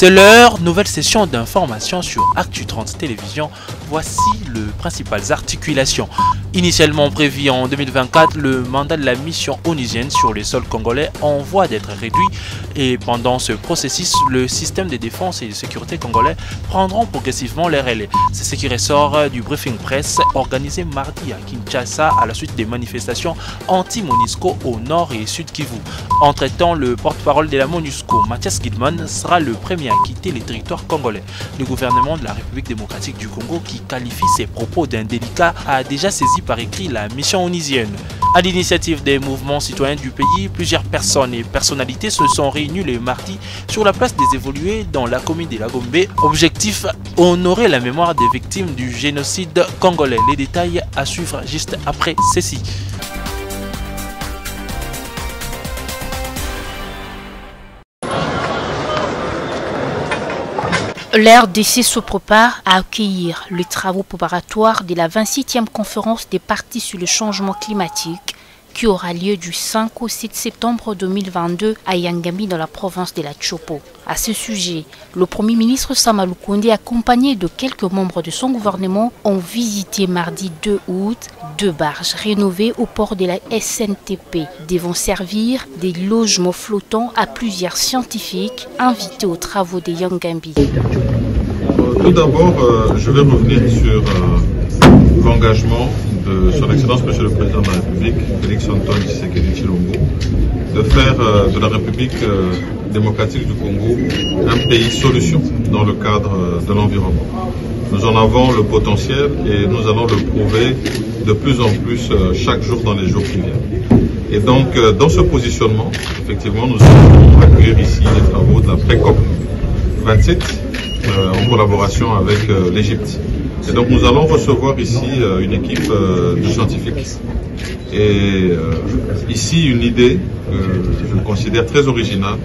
C'est l'heure, nouvelle session d'information sur Actu 30 Télévision. Voici les principales articulations. Initialement prévu en 2024, le mandat de la mission onusienne sur les sols congolais en voie d'être réduit et pendant ce processus, le système de défense et de sécurité congolais prendront progressivement les relais. C'est ce qui ressort du briefing presse organisé mardi à Kinshasa à la suite des manifestations anti-MONUSCO au nord et sud Kivu. Entre-temps, le porte-parole de la MONUSCO, Mathias Gidman, sera le premier à quitter les territoires congolais. Le gouvernement de la République démocratique du Congo, qui qualifie ses propos d'indélicats, a déjà saisi par écrit la mission onusienne. À l'initiative des mouvements citoyens du pays, plusieurs personnes et personnalités se sont réunies le mardi sur la place des Évolués dans la commune de Lagombe. Objectif, honorer la mémoire des victimes du génocide congolais. Les détails à suivre juste après ceci. L'RDC se prépare à accueillir les travaux préparatoires de la 26e conférence des partis sur le changement climatique qui aura lieu du 5 au 7 septembre 2022 à Yangambi dans la province de la Chopo. À ce sujet, le Premier ministre Sama Lukonde, accompagné de quelques membres de son gouvernement, ont visité mardi 2 août 2 barges rénovées au port de la SNTP, devant servir des logements flottants à plusieurs scientifiques invités aux travaux de Yangambi. Tout d'abord, je vais revenir sur l'engagement de son Excellence Monsieur le Président de la République, Félix Antoine Tshisekedi Tshilombo, de faire de la République démocratique du Congo un pays solution dans le cadre de l'environnement. Nous en avons le potentiel et nous allons le prouver de plus en plus chaque jour dans les jours qui viennent. Et donc, dans ce positionnement, effectivement, nous allons accueillir ici les travaux de la pré-COP 27 en collaboration avec l'Égypte. Et donc nous allons recevoir ici une équipe de scientifiques. Et ici une idée que je considère très originale,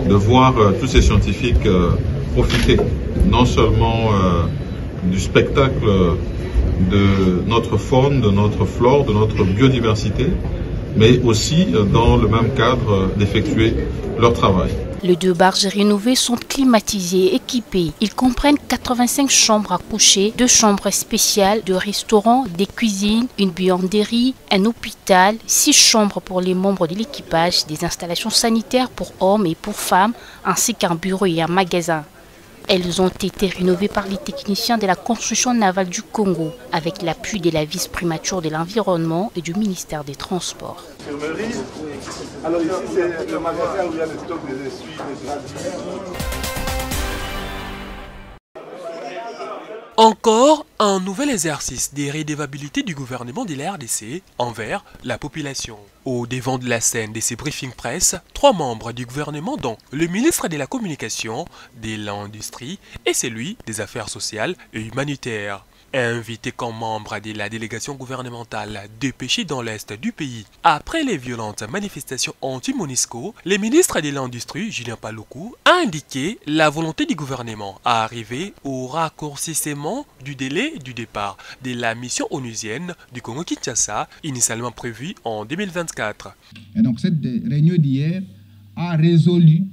de voir tous ces scientifiques profiter non seulement du spectacle de notre faune, de notre flore, de notre biodiversité, mais aussi dans le même cadre d'effectuer leur travail. Les 2 barges rénovées sont climatisées et équipées. Ils comprennent 85 chambres à coucher, 2 chambres spéciales, 2 restaurants, des cuisines, une buanderie, un hôpital, 6 chambres pour les membres de l'équipage, des installations sanitaires pour hommes et pour femmes, ainsi qu'un bureau et un magasin. Elles ont été rénovées par les techniciens de la construction navale du Congo, avec l'appui de la vice-primature de l'environnement et du ministère des Transports. Alors ici, c'est le magasin où il y a le stock des essuies, des draps. Encore un nouvel exercice des redevabilités du gouvernement de la RDC envers la population. Au devant de la scène de ces briefings presse, 3 membres du gouvernement dont le ministre de la Communication, de l'Industrie et celui des Affaires sociales et humanitaires. Invité comme membre de la délégation gouvernementale dépêchée dans l'est du pays après les violentes manifestations anti-MONUSCO, le ministre de l'Industrie, Julien Paluku, a indiqué la volonté du gouvernement à arriver au raccourcissement du délai du départ de la mission onusienne du Congo-Kinshasa, initialement prévue en 2024. Et donc cette réunion d'hier a résolu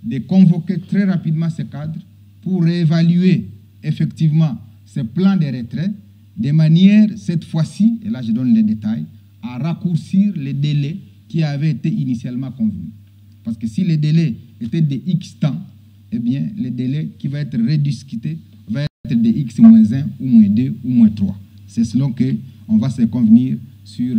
de convoquer très rapidement ces cadres pour réévaluer effectivement ce plan de retrait, de manière, cette fois-ci, et là je donne les détails, à raccourcir les délais qui avaient été initialement convenus. Parce que si les délais étaient de X temps, eh bien, le délai qui va être rediscuté va être de X-1 ou -2 ou -3. C'est selon qu'on va se convenir sur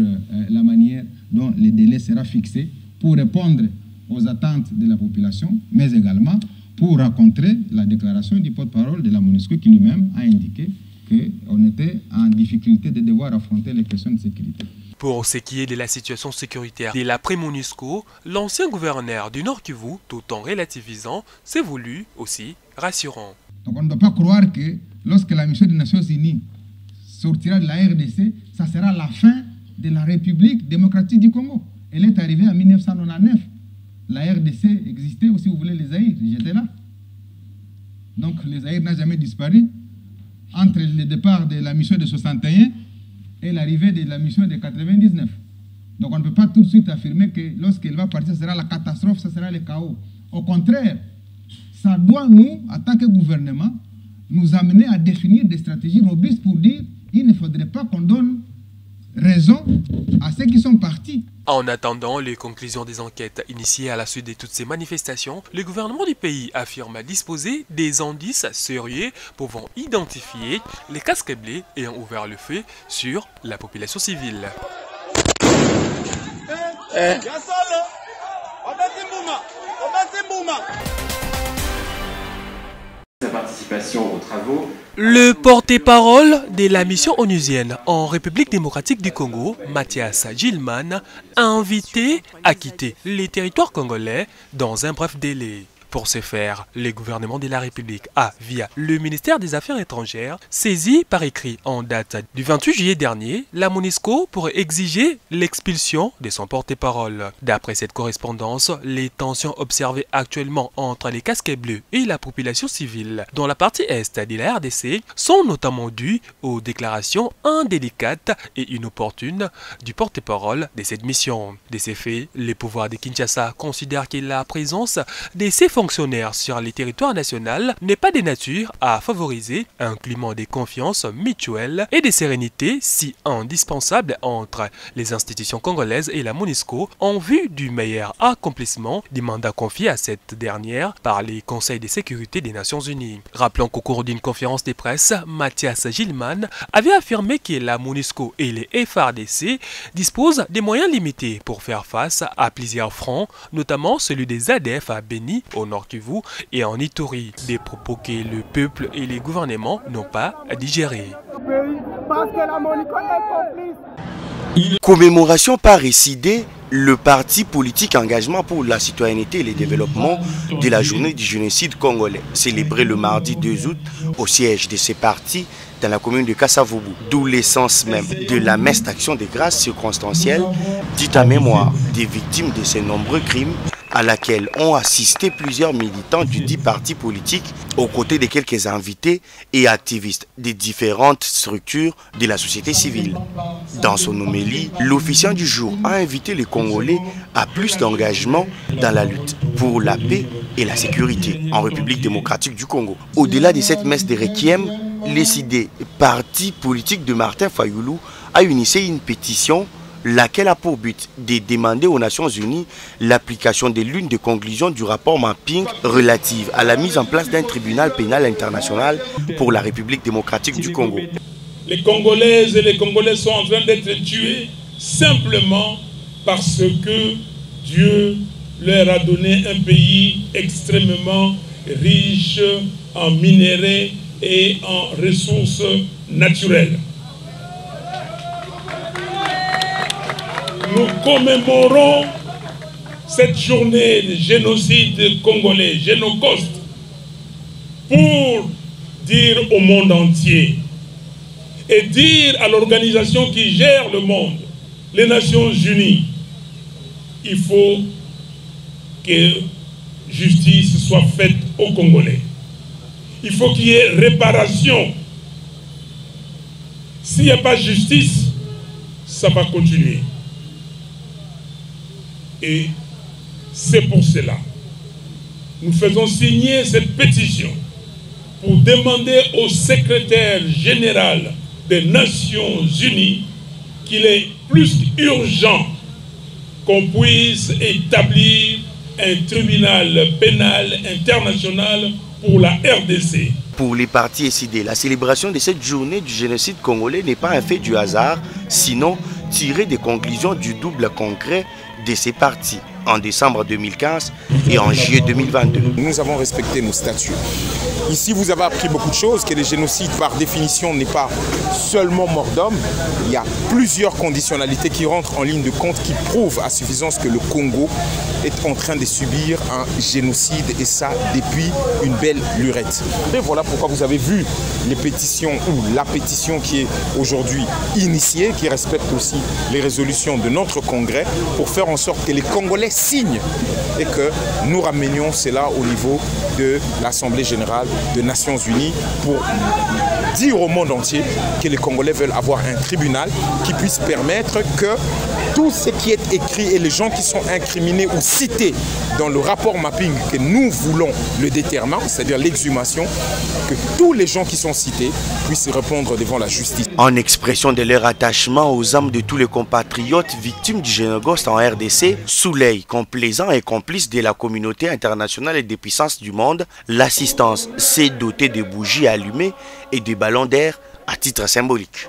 la manière dont le délai sera fixé pour répondre aux attentes de la population, mais également pour rencontrer la déclaration du porte-parole de la MONUSCO qui lui-même a indiqué qu'on était en difficulté de devoir affronter les questions de sécurité. Pour ce qui est de la situation sécuritaire de l'après-MONUSCO, l'ancien gouverneur du Nord Kivu, tout en relativisant, s'est voulu aussi rassurant. Donc on ne doit pas croire que lorsque la mission des Nations Unies sortira de la RDC, ça sera la fin de la République démocratique du Congo. Elle est arrivée en 1999. La RDC existait aussi, vous voulez, les Zaïre, j'étais là. Donc les Zaïre n'a jamais disparu. Entre le départ de la mission de 61 et l'arrivée de la mission de 99. Donc on ne peut pas tout de suite affirmer que lorsqu'elle va partir, ce sera la catastrophe, ce sera le chaos. Au contraire, ça doit nous, en tant que gouvernement, nous amener à définir des stratégies robustes pour dire qu'il ne faudrait pas qu'on donne raison à ceux qui sont partis. En attendant les conclusions des enquêtes initiées à la suite de toutes ces manifestations, le gouvernement du pays affirme disposer des indices sérieux pouvant identifier les casques bleus ayant ouvert le feu sur la population civile. Sa participation aux travaux. Le porte-parole de la mission onusienne en République démocratique du Congo, Mathias Gilman, a invité à quitter les territoires congolais dans un bref délai. Pour ce faire, le gouvernement de la République a, via le ministère des Affaires étrangères, saisi par écrit en date du 28 juillet dernier la MONUSCO pour exiger l'expulsion de son porte-parole. D'après cette correspondance, les tensions observées actuellement entre les casques bleus et la population civile dans la partie est de la RDC sont notamment dues aux déclarations indélicates et inopportunes du porte-parole de cette mission. De ces faits, les pouvoirs de Kinshasa considèrent que la présence de ces fonctionnaires sur les territoires nationaux n'est pas de nature à favoriser un climat de confiance mutuelle et de sérénité si indispensable entre les institutions congolaises et la MONUSCO en vue du meilleur accomplissement du mandat confié à cette dernière par les conseils de sécurité des Nations Unies. Rappelons qu'au cours d'une conférence de presse, Mathias Gilman avait affirmé que la MONUSCO et les FARDC disposent des moyens limités pour faire face à plusieurs fronts, notamment celui des ADF à Beni, au Nord Kivu et en Ituri, des propos que le peuple et les gouvernements n'ont pas à digérer. Commémoration par récidé, le parti politique Engagement pour la citoyenneté et le développement de la journée du génocide congolais, célébrée le mardi 2 août au siège de ces partis dans la commune de Kasavubu, d'où l'essence même de la messe d'action de grâce circonstancielle dite à mémoire des victimes de ces nombreux crimes, à laquelle ont assisté plusieurs militants du dit parti politique aux côtés de quelques invités et activistes des différentes structures de la société civile. Dans son homélie, l'officiant du jour a invité les Congolais à plus d'engagement dans la lutte pour la paix et la sécurité en République démocratique du Congo. Au-delà de cette messe de requiem, l'ECD, parti politique de Martin Fayoulou, a initié une pétition laquelle a pour but de demander aux Nations Unies l'application de l'une des conclusions du rapport Mapping relative à la mise en place d'un tribunal pénal international pour la République démocratique du Congo. Les Congolaises et les Congolais sont en train d'être tués simplement parce que Dieu leur a donné un pays extrêmement riche en minéraux et en ressources naturelles. Nous commémorons cette journée de génocide congolais, Génocoste, pour dire au monde entier et dire à l'organisation qui gère le monde, les Nations Unies, il faut que justice soit faite aux Congolais. Il faut qu'il y ait réparation. S'il n'y a pas de justice, ça va continuer. Et c'est pour cela nous faisons signer cette pétition pour demander au secrétaire général des Nations Unies qu'il est plus urgent qu'on puisse établir un tribunal pénal international pour la RDC. Pour les partis SID, la célébration de cette journée du génocide congolais n'est pas un fait du hasard, sinon tiré des conclusions du double congrès de ces partis en décembre 2015 et en juillet 2022. Nous avons respecté nos statuts. Ici, vous avez appris beaucoup de choses, que le génocide, par définition, n'est pas seulement mort d'homme. Il y a plusieurs conditionnalités qui rentrent en ligne de compte, qui prouvent à suffisance que le Congo est en train de subir un génocide, et ça depuis une belle lurette. Et voilà pourquoi vous avez vu les pétitions, ou la pétition qui est aujourd'hui initiée, qui respecte aussi les résolutions de notre Congrès, pour faire en sorte que les Congolais signes et que nous ramenions cela au niveau de l'Assemblée générale des Nations Unies pour dire au monde entier que les Congolais veulent avoir un tribunal qui puisse permettre que tout ce qui est écrit et les gens qui sont incriminés ou cités dans le rapport mapping que nous voulons le déterminer, c'est-à-dire l'exhumation, que tous les gens qui sont cités puissent répondre devant la justice. En expression de leur attachement aux âmes de tous les compatriotes victimes du génocide en RDC, Souley, complaisant et complice de la communauté internationale et des puissances du monde, l'assistance s'est dotée de bougies allumées et de ballons d'air à titre symbolique.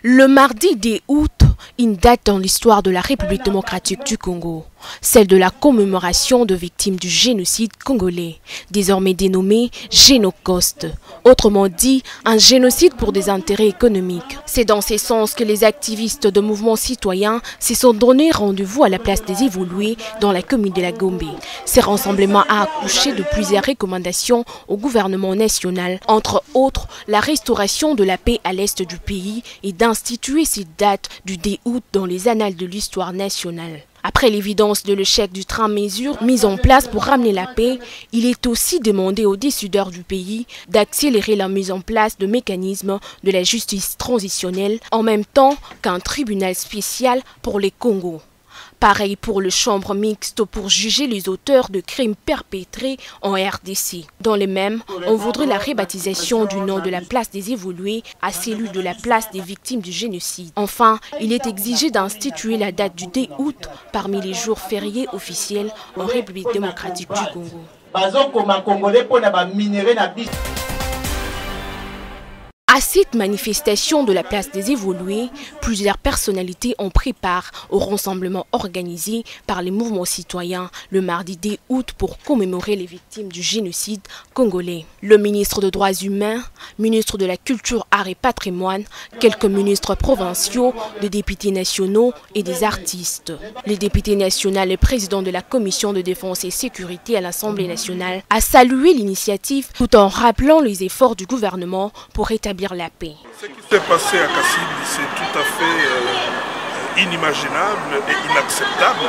Le mardi 10 août, une date dans l'histoire de la République démocratique du Congo, celle de la commémoration de victimes du génocide congolais, désormais dénommé Génocoste, autrement dit un génocide pour des intérêts économiques. C'est dans ce sens que les activistes de mouvements citoyens se sont donné rendez-vous à la place des Évolués dans la commune de la Gombe. Ce rassemblement a accouché de plusieurs recommandations au gouvernement national, entre autres la restauration de la paix à l'est du pays et d'instituer cette date du 10 août dans les annales de l'histoire nationale. Après l'évidence de l'échec du train-mesure mis en place pour ramener la paix, il est aussi demandé aux décideurs du pays d'accélérer la mise en place de mécanismes de la justice transitionnelle en même temps qu'un tribunal spécial pour les Congos. Pareil pour le chambre mixte pour juger les auteurs de crimes perpétrés en RDC. Dans les mêmes, on voudrait la rebaptisation du nom de la place des Évolués à celui de la place des victimes du génocide. Enfin, il est exigé d'instituer la date du 10 août parmi les jours fériés officiels en République démocratique du Congo. À cette manifestation de la place des Évolués, plusieurs personnalités ont pris part au rassemblement organisé par les mouvements citoyens le mardi 10 août pour commémorer les victimes du génocide congolais. Le ministre des Droits humains, ministre de la Culture, Arts et Patrimoine, quelques ministres provinciaux, des députés nationaux et des artistes. Le député national et président de la Commission de défense et sécurité à l'Assemblée nationale a salué l'initiative tout en rappelant les efforts du gouvernement pour rétablir la paix. Ce qui s'est passé à Kassib, c'est tout à fait inimaginable et inacceptable.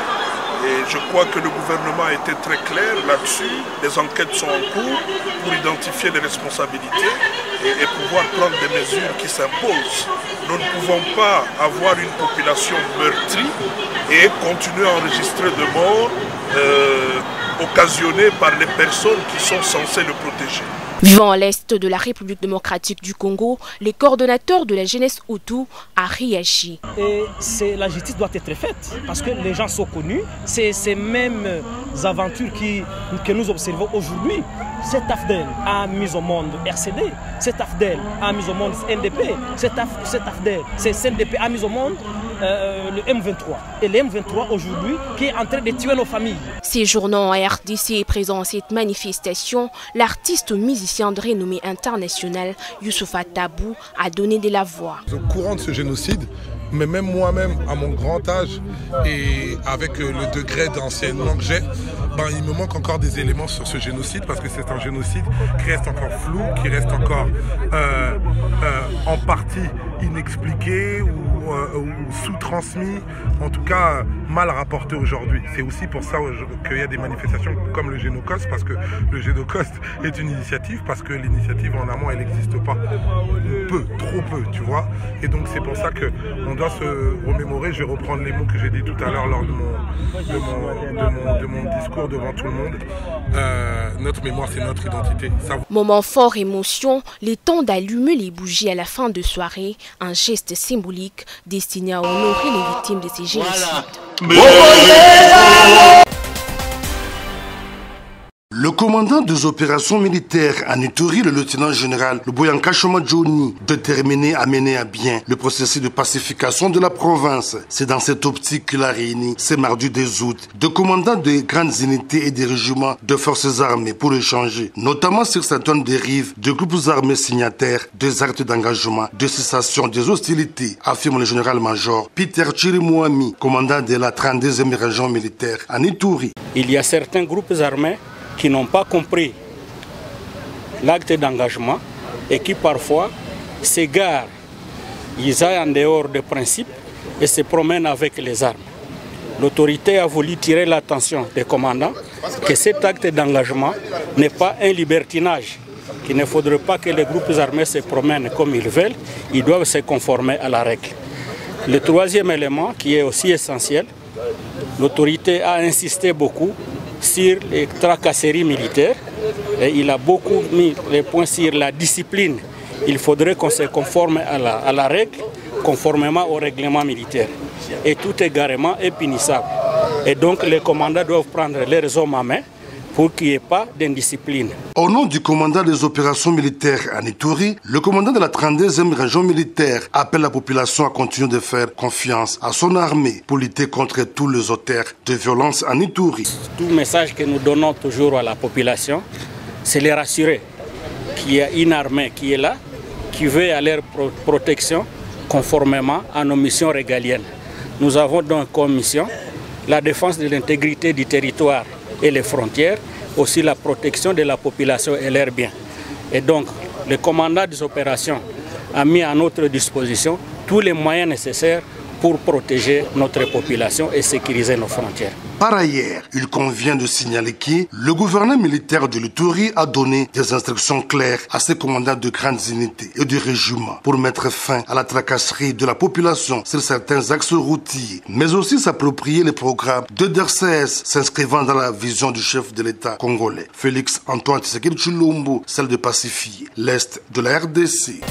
Et je crois que le gouvernement a été très clair là-dessus. Les enquêtes sont en cours pour identifier les responsabilités et pouvoir prendre des mesures qui s'imposent. Nous ne pouvons pas avoir une population meurtrie et continuer à enregistrer de morts occasionnés par les personnes qui sont censées le protéger. Vivant à l'est de la République démocratique du Congo, le coordonnateur de la jeunesse Hutu a réagi. Et la justice doit être faite parce que les gens sont connus. C'est ces mêmes aventures que nous observons aujourd'hui. Cet AFDEL a mis au monde RCD, cet AFDEL a mis au monde NDP, cet AFDEL, c'est CNDP a mis au monde le M23. Et le M23 aujourd'hui qui est en train de tuer nos familles. Séjournant à RDC et présent à cette manifestation, l'artiste musicien de renommée internationale Youssoufa Tabou a donné de la voix. Au courant de ce génocide, mais même moi-même, à mon grand âge et avec le degré d'enseignement que j'ai, il me manque encore des éléments sur ce génocide parce que c'est un génocide qui reste encore flou, qui reste encore en partie inexpliqué ou sous-transmis, en tout cas mal rapporté aujourd'hui. C'est aussi pour ça qu'il y a des manifestations comme le Génocoste, parce que le Génocoste est une initiative, parce que l'initiative en amont elle n'existe pas. Peu, trop peu, tu vois. Et donc c'est pour ça qu'on doit se remémorer, je vais reprendre les mots que j'ai dit tout à l'heure lors de mon discours devant tout le monde. Notre mémoire c'est notre identité. Moment fort émotion, le temps d'allumer les bougies à la fin de soirée, un geste symbolique destiné à honorer les victimes de ces génocides. Le commandant des opérations militaires en Ituri, le lieutenant-général Luboyanka Choma Johnny, déterminé à mener à bien le processus de pacification de la province. C'est dans cette optique qu'il a réuni ce mardi 2 août deux commandants de grandes unités et des régiments de forces armées pour échanger, notamment sur certaines dérives de groupes armés signataires des actes d'engagement de cessation des hostilités, affirme le général-major Peter Chirimouami, commandant de la 32e région militaire en Ituri. Il y a certains groupes armés qui n'ont pas compris l'acte d'engagement et qui parfois s'égarent, ils aillent en dehors des principes et se promènent avec les armes. L'autorité a voulu tirer l'attention des commandants que cet acte d'engagement n'est pas un libertinage, qu'il ne faudrait pas que les groupes armés se promènent comme ils veulent, ils doivent se conformer à la règle. Le troisième élément qui est aussi essentiel, l'autorité a insisté beaucoup sur les tracasseries militaires et il a beaucoup mis les points sur la discipline. Il faudrait qu'on se conforme à la règle, conformément au règlement militaire. Et tout égarement est punissable. Et donc les commandants doivent prendre leurs hommes à main pour qu'il n'y ait pas d'indiscipline. Au nom du commandant des opérations militaires à Ituri, le commandant de la 32e région militaire appelle la population à continuer de faire confiance à son armée pour lutter contre tous les auteurs de violence en Ituri. Tout message que nous donnons toujours à la population, c'est les rassurer qu'il y a une armée qui est là, qui veut à leur protection conformément à nos missions régaliennes. Nous avons donc comme mission la défense de l'intégrité du territoire et les frontières, aussi la protection de la population et leurs biens. Et donc, le commandant des opérations a mis à notre disposition tous les moyens nécessaires pour protéger notre population et sécuriser nos frontières. Par ailleurs, il convient de signaler que le gouverneur militaire de l'Ituri a donné des instructions claires à ses commandants de grandes unités et de régiments pour mettre fin à la tracasserie de la population sur certains axes routiers, mais aussi s'approprier les programmes de DRCS s'inscrivant dans la vision du chef de l'État congolais, Félix Antoine Tshisekedi Tshilombo, celle de pacifier l'Est de la RDC.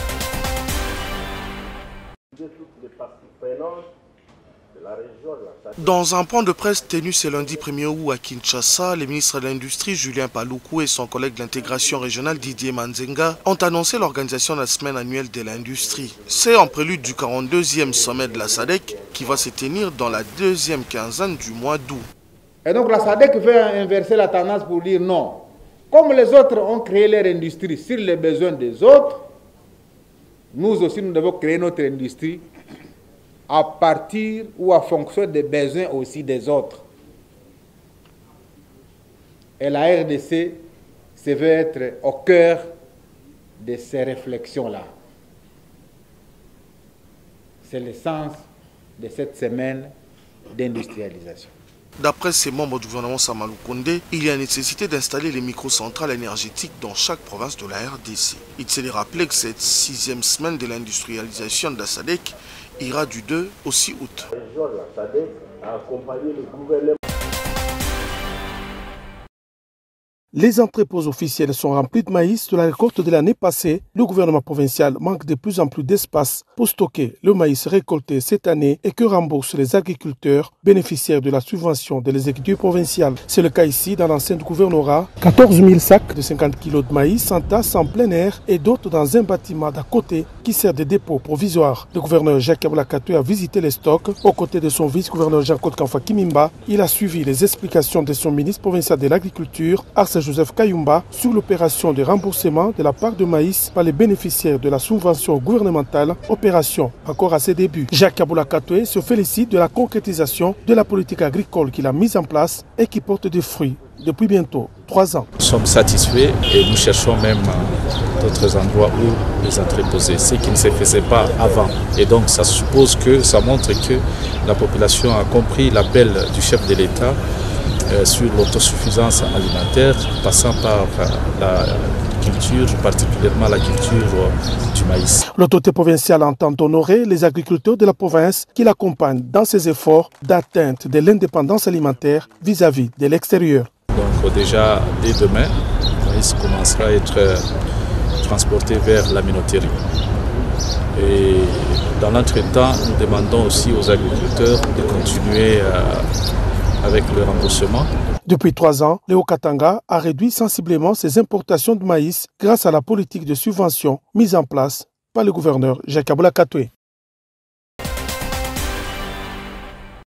Dans un point de presse tenu ce lundi 1er août à Kinshasa, le ministre de l'Industrie Julien Paluku et son collègue de l'intégration régionale Didier Manzenga ont annoncé l'organisation de la semaine annuelle de l'industrie. C'est en prélude du 42e sommet de la SADC qui va se tenir dans la deuxième quinzaine du mois d'août. Et donc la SADC veut inverser la tendance pour dire non. Comme les autres ont créé leur industrie sur les besoins des autres, nous aussi nous devons créer notre industrie à partir ou à fonction des besoins aussi des autres. Et la RDC se veut être au cœur de ces réflexions-là. C'est le sens de cette semaine d'industrialisation. D'après ces membres du gouvernement Samalou Kondé, il y a nécessité d'installer les microcentrales énergétiques dans chaque province de la RDC. Il s'est rappelé que cette 6e semaine de l'industrialisation de la SADC ira du 2 au 6 août. La SADC a accompagné le gouvernement. Les entrepôts officiels sont remplis de maïs de la récolte de l'année passée. Le gouvernement provincial manque de plus en plus d'espace pour stocker le maïs récolté cette année et que remboursent les agriculteurs bénéficiaires de la subvention de l'exécutif provincial. C'est le cas ici dans l'ancien gouvernorat. 14 000 sacs de 50 kg de maïs s'entassent en plein air et d'autres dans un bâtiment d'à côté qui sert de dépôt provisoire. Le gouverneur Jacques Abouakatoé a visité les stocks aux côtés de son vice-gouverneur Jean-Claude Kamfa Kimimba. Il a suivi les explications de son ministre provincial de l'Agriculture, Joseph Kayumba, sur l'opération de remboursement de la part de maïs par les bénéficiaires de la subvention gouvernementale, opération encore à ses débuts. Jacques Abouakatoé se félicite de la concrétisation de la politique agricole qu'il a mise en place et qui porte des fruits depuis bientôt 3 ans. Nous sommes satisfaits et nous cherchons même d'autres endroits où les entreposer, ce qui ne se faisait pas avant. Et donc ça suppose que, ça montre que la population a compris l'appel du chef de l'État sur l'autosuffisance alimentaire, passant par la culture, particulièrement la culture du maïs. L'autorité provinciale entend honorer les agriculteurs de la province qui l'accompagnent dans ses efforts d'atteinte de l'indépendance alimentaire vis-à-vis de l'extérieur. Donc déjà, dès demain, le maïs commencera à être transporté vers la minoterie. Et dans l'entretemps, nous demandons aussi aux agriculteurs de continuer avec le remboursement. Depuis 3 ans, Léo Katanga a réduit sensiblement ses importations de maïs grâce à la politique de subvention mise en place par le gouverneur Jacques Abouakatoé.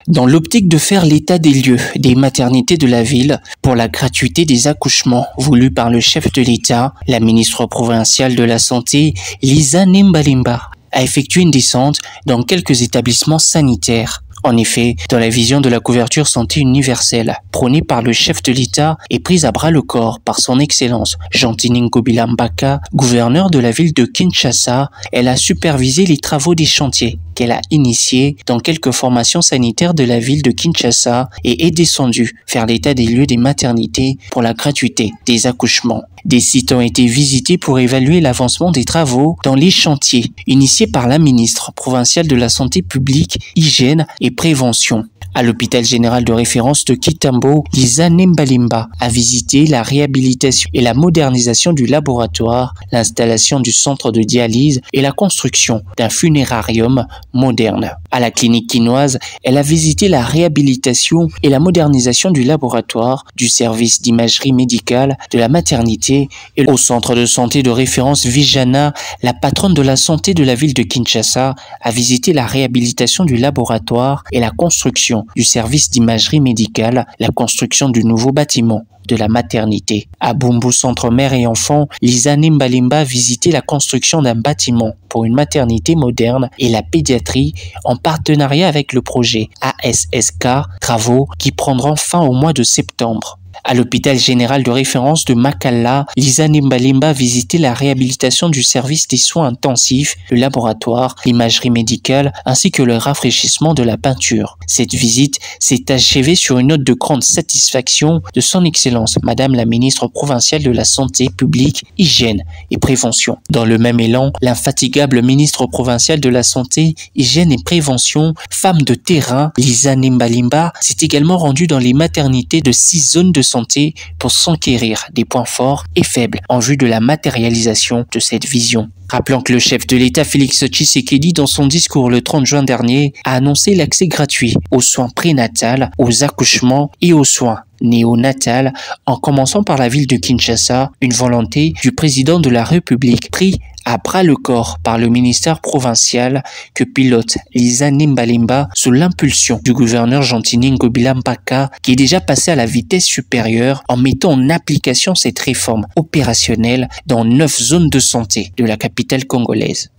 Dans l'optique de faire l'état des lieux des maternités de la ville pour la gratuité des accouchements voulue par le chef de l'État, la ministre provinciale de la Santé, Lisa Nimbalimba, a effectué une descente dans quelques établissements sanitaires. En effet, dans la vision de la couverture santé universelle, prônée par le chef de l'État et prise à bras le corps par son Excellence Jean-Tini Ngobila Mbaka, gouverneur de la ville de Kinshasa, elle a supervisé les travaux des chantiers qu'elle a initiés dans quelques formations sanitaires de la ville de Kinshasa et est descendue faire l'état des lieux des maternités pour la gratuité des accouchements. Des sites ont été visités pour évaluer l'avancement des travaux dans les chantiers initiés par la ministre provinciale de la Santé publique, Hygiène et Prévention. À l'hôpital général de référence de Kitambo, Lisa Nembalimba a visité la réhabilitation et la modernisation du laboratoire, l'installation du centre de dialyse et la construction d'un funérarium moderne. À la clinique quinoise, elle a visité la réhabilitation et la modernisation du laboratoire, du service d'imagerie médicale, de la maternité et au centre de santé de référence Vijana, la patronne de la santé de la ville de Kinshasa a visité la réhabilitation du laboratoire et la construction du service d'imagerie médicale, la construction du nouveau bâtiment de la maternité. À Bumbu Centre Mère et Enfants, Lisa Nembalimba a visité la construction d'un bâtiment pour une maternité moderne et la pédiatrie en partenariat avec le projet ASSK, travaux qui prendront fin au mois de septembre. À l'hôpital général de référence de Makalla, Lisa Nembalimba a visité la réhabilitation du service des soins intensifs, le laboratoire, l'imagerie médicale ainsi que le rafraîchissement de la peinture. Cette visite s'est achevée sur une note de grande satisfaction de son Excellence Madame la ministre provinciale de la Santé publique, Hygiène et Prévention. Dans le même élan, l'infatigable ministre provinciale de la Santé, Hygiène et Prévention, femme de terrain, Lisa Nembalimba, s'est également rendue dans les maternités de 6 zones de santé pour s'enquérir des points forts et faibles en vue de la matérialisation de cette vision. Rappelons que le chef de l'État Félix Tshisekedi, dans son discours le 30 juin dernier, a annoncé l'accès gratuit aux soins prénatals, aux accouchements et aux soins néonatals, en commençant par la ville de Kinshasa, une volonté du président de la République prise à bras le corps par le ministère provincial que pilote Lisa Nembalimba sous l'impulsion du gouverneur Jean-Tini Ngobila Mbaka, qui est déjà passé à la vitesse supérieure en mettant en application cette réforme opérationnelle dans 9 zones de santé de la capitale congolaise.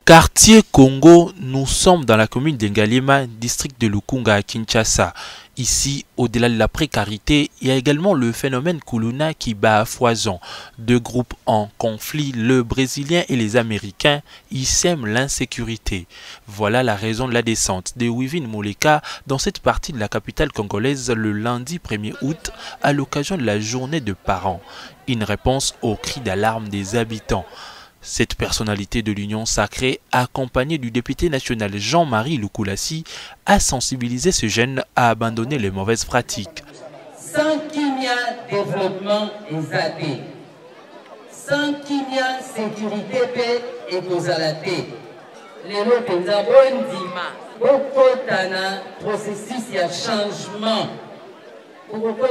Quartier Congo, nous sommes dans la commune d'Engalima, district de Lukunga à Kinshasa. Ici, au-delà de la précarité, il y a également le phénomène Kuluna qui bat à foison. Deux groupes en conflit, le Brésilien et les Américains, y sèment l'insécurité. Voilà la raison de la descente de Wivin Mouleka dans cette partie de la capitale congolaise le lundi 1er août à l'occasion de la journée de parents. Une réponse aux cris d'alarme des habitants. Cette personnalité de l'Union sacrée, accompagnée du député national Jean-Marie Lukulassi, a sensibilisé ce jeune à abandonner les mauvaises pratiques. Sans qu'il y ait développement exaté, sans qu'il y ait sécurité et causalité, les représentants Bokotana processus il y a changement. Pourquoi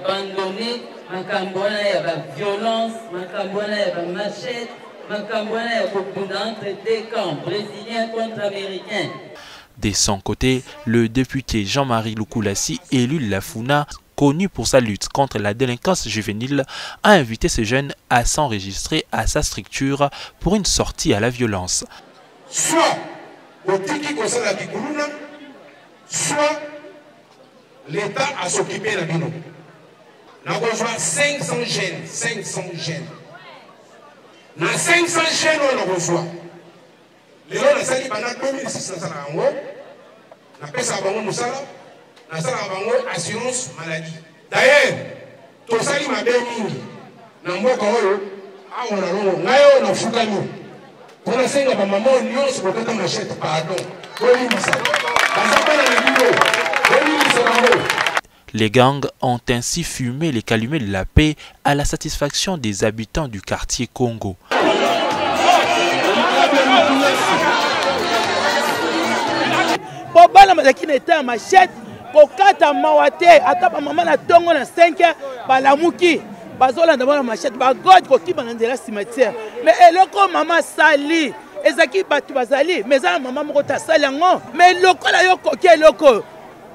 abandonner Makambona ya la violence, Makambona ya la machette, Makambona ya entre deux camps, brésiliens contre américains. De son côté, le député Jean-Marie Lukulassi, élu de la Funa, connu pour sa lutte contre la délinquance juvénile, a invité ces jeunes à s'enregistrer à sa structure pour une sortie à la violence. Soit soit l'État a s'occupé de la bino. Nous avons 500 jeunes, 500 jeunes. Dans 500 jeunes, on reçoit. Les gens ont pendant 2600 ans. On a fait ça avant nous, on a fait assurance maladie. D'ailleurs, tout ça, il m'a bien mis. Dans le mois on a foutu nous. On a fait que maman, on se peut machette, pardon. Les gangs ont ainsi fumé les calumets de la paix à la satisfaction des habitants du quartier Congo. Mais eloko mama sali ezaki batu bazali mais za maman moko tasali yango mais lokola yo koki eloko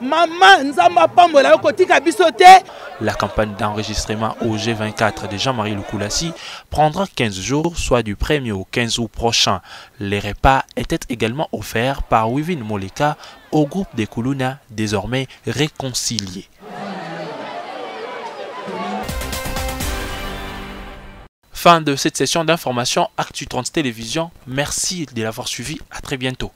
maman nzamba pambola yo kotika biso te. La campagne d'enregistrement au G24 de Jean-Marie Lukulasi prendra 15 jours, soit du 1er au 15 août prochain. Les repas étaient également offerts par Wivin Moleka au groupe des Kuluna, désormais réconciliés. Fin de cette session d'information Actu 30 Télévision. Merci de l'avoir suivi. À très bientôt.